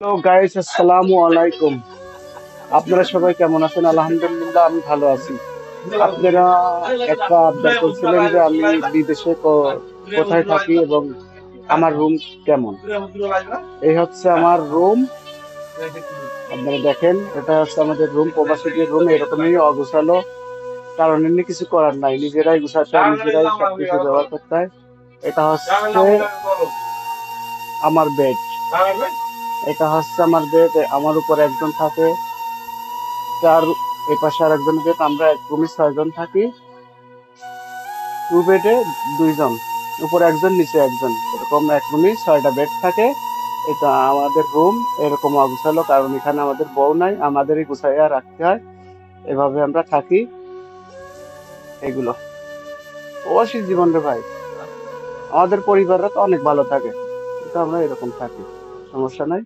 Hello guys, আসসালামু আলাইকুম। আপনারা সবাই কেমন আছেন? আলহামদুলিল্লাহ, আমি ভালো আছি। আপনারা একটা আবদার করছিলেন যে আমি বিদেশে কোথায় থাকি এবং আমার রুম কেমন। এই হচ্ছে আমার রুম। আপনারা দেখেন, এটা হচ্ছে আমাদের রুম, প্রবাসীদের রুম। এরকমই অগোছালো, কারণ এমনি কিছু করার নাই, নিজেরাই গুছাতে হয়, নিজেরাই সবকিছু ব্যবহার করতে হয়। এটা হচ্ছে আমার বেড। আমার উপর একজন থাকে, তার এই পাশে আর একজন বেড। আমরা এক রুমে 6 জন থাকি। টু বেডে 2 জন, উপরে একজন নিচে একজন, এরকম এক রুমে 6টা বেড থাকে। এটা আমাদের রুম। এরকম অগুছালো কারণ এখানে আমাদের বউ নাই, আমাদেরই গুছাইয়া রাখতে হয়। এভাবে আমরা থাকি। এগুলো প্রবাসী জীবন রে ভাই। আমাদের পরিবাররা তো অনেক ভালো থাকে, কিন্তু আমরা এরকম থাকি, সমস্যা নাই।